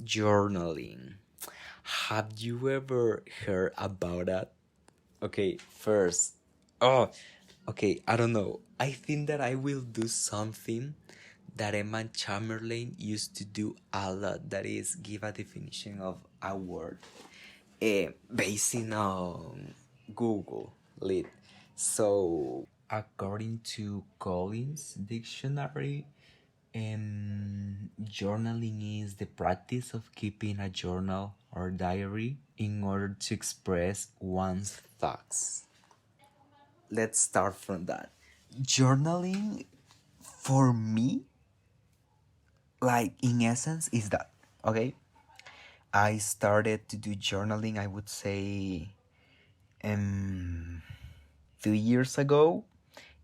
Journaling. Have you ever heard about that? Okay, first. Oh, okay, I don't know. I think that I will do something that Emma Chamberlain used to do a lot. That is, give a definition of a word basing on Google Lit. So, according to Collins Dictionary, journaling is the practice of keeping a journal or diary in order to express one's thoughts. Let's start from that. Journaling, for me, like in essence, is that, okay? I started to do journaling, I would say, um, 2 years ago.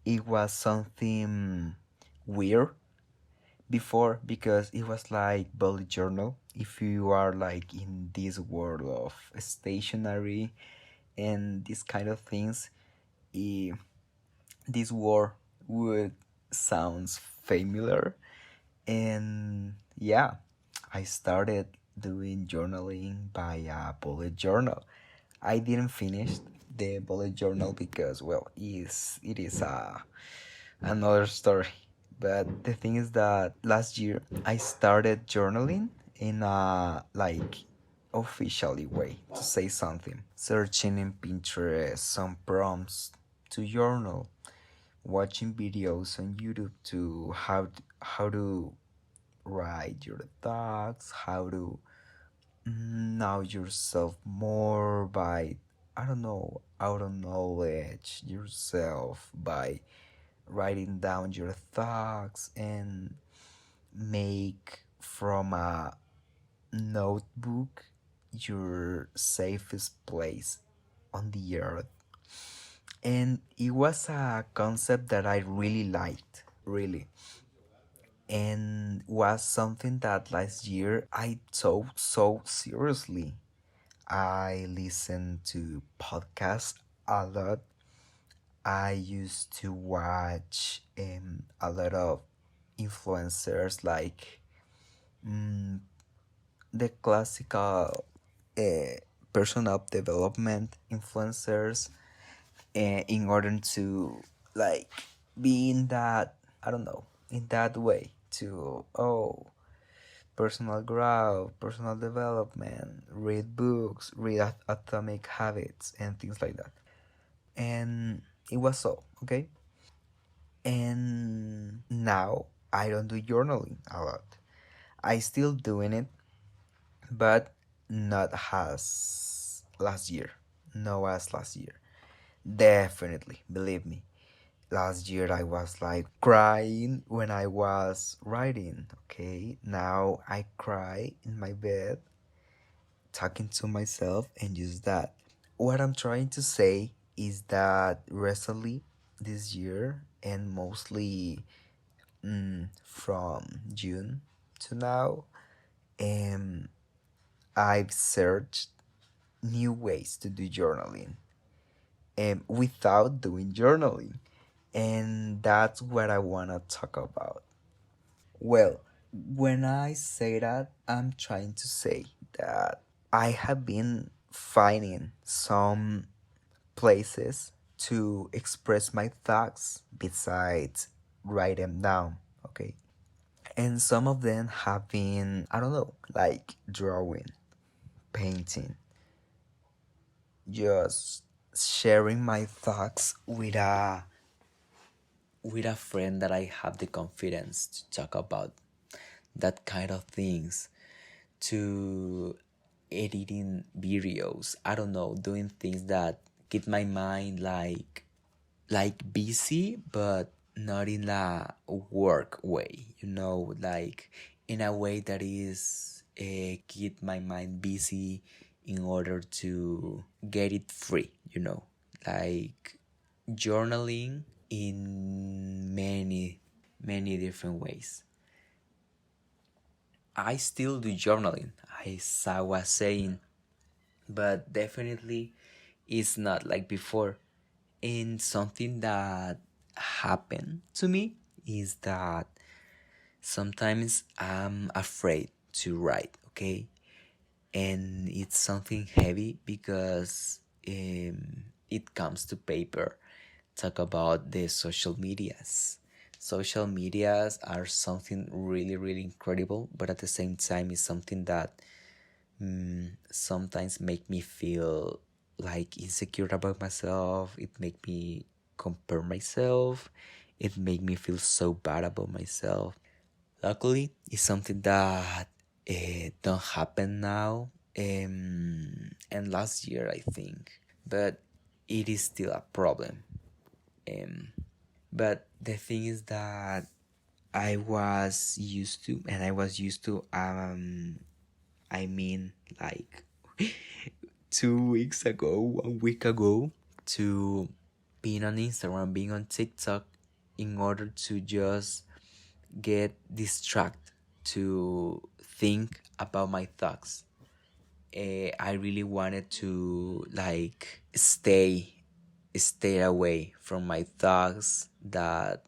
It was something weird before because it was like bullet journal. If you are like in this world of stationery and these kind of things, eh, this word would sounds familiar. And yeah, I started doing journaling by a bullet journal. I didn't finish the bullet journal because, well, it is another story. But the thing is that last year I started journaling in a like officially way to say something. Searching in Pinterest some prompts to journal, watching videos on YouTube to how to write your thoughts, how to know yourself more by, I don't know, auto knowledge yourself by writing down your thoughts and make from a notebook your safest place on the earth. And it was a concept that I really liked, really, and was something that last year I took so seriously. I listened to podcasts a lot. I used to watch a lot of influencers like mm, the classical uh, personal development influencers in order to like be in that, I don't know, in that way to, oh, personal growth, personal development, read books, read atomic habits and things like that. And it was so okay. And now I don't do journaling a lot. I still doing it, but not as last year. No, as last year. Definitely, believe me. Last year I was like crying when I was writing. Okay, now I cry in my bed, talking to myself, and just that. What I'm trying to say is that recently, this year, and mostly from June to now, um, I've searched new ways to do journaling without doing journaling. And that's what I want to talk about. Well, when I say that, I'm trying to say that I have been finding some places to express my thoughts besides write them down, okay? And some of them have been, I don't know, like drawing, painting, just sharing my thoughts with a friend that I have the confidence to talk about that kind of things, to editing videos, I don't know, doing things that keep my mind like busy, but not in a work way, like in a way that is keep my mind busy in order to get it free, like journaling in many different ways. I still do journaling, as I was saying, but definitely it's not like before. And something that happened to me is that sometimes I'm afraid to write. okay? And it's something heavy because it comes to paper. Talk about the social medias. Social medias are something really, really incredible, but at the same time, it's something that sometimes make me feel like insecure about myself. It make me compare myself. It make me feel so bad about myself. Luckily, it's something that don't happen now. And last year, I think, but it is still a problem. Um, but the thing is that I was used to I mean, like 2 weeks ago, 1 week ago, to being on Instagram, being on TikTok, in order to just get distracted, to think about my thoughts. I really wanted to like stay away from my thoughts that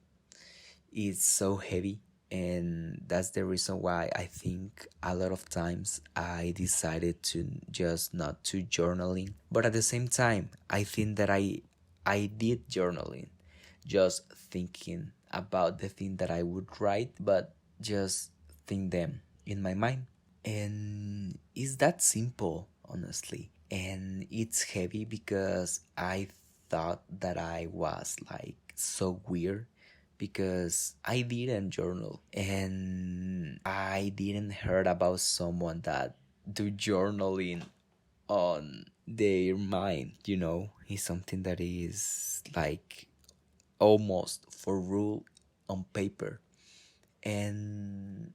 is so heavy, and that's the reason why I think a lot of times I decided to just not to journaling. But at the same time, I think that I did journaling, just thinking about the thing that I would write, but just think them in my mind. And it's that simple, honestly. And it's heavy because I thought that I was like so weird because I didn't journal and I didn't heard about someone that do journaling on their mind, It's something that is like almost for rule on paper. And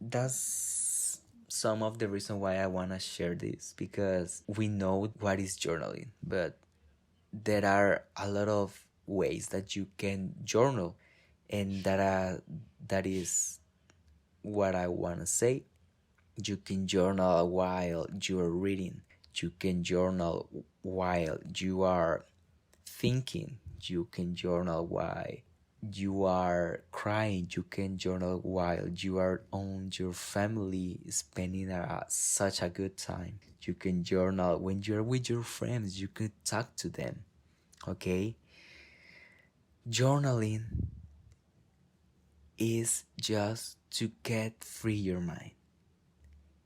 that's some of the reason why I want to share this, because we know what is journaling, but there are a lot of ways that you can journal, and that is what I want to say. You can journal while you are reading. You can journal while you are thinking. You can journal while you are crying. You can journal while you are on your family spending such a good time. You can journal when you're with your friends. You can talk to them. Okay? Journaling is just to get free your mind.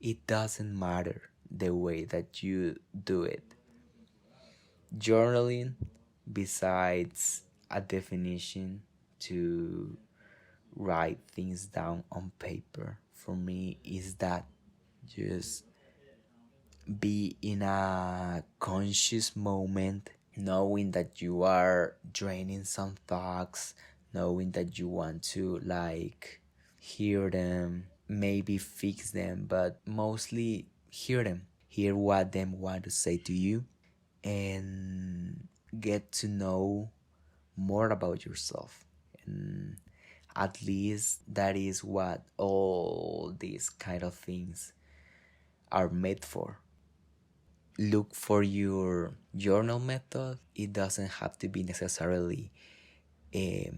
It doesn't matter the way that you do it. Journaling, besides a definition to write things down on paper, for me is that just be in a conscious moment, knowing that you are draining some thoughts, knowing that you want to like hear them, maybe fix them, but mostly hear them, hear what them want to say to you, and get to know more about yourself. And at least that is what all these kind of things are made for. Look for your journal method. It doesn't have to be necessarily a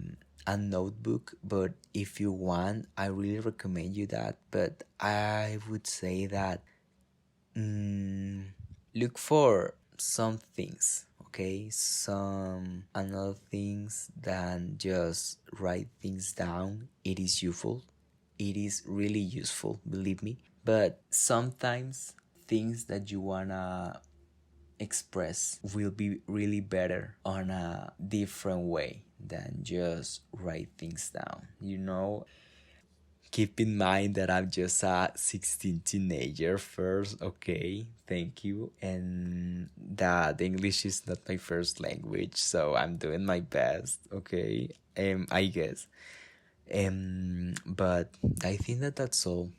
notebook, but if you want, I really recommend you that. But I would say that look for some things, okay? Some another things than just write things down. It is useful. It is really useful, believe me. But sometimes things that you wanna express will be really better on a different way than just write things down, Keep in mind that I'm just a 16 teenager first, okay? Thank you. And that English is not my first language, so I'm doing my best, okay? I guess. But I think that that's all.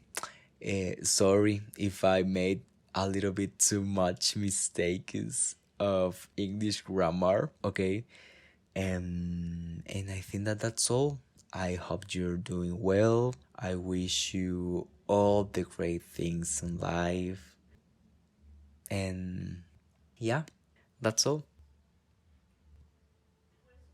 Sorry if I made a little bit too much mistakes of English grammar, okay? And I think that that's all. I hope you're doing well. I wish you all the great things in life. And yeah, that's all.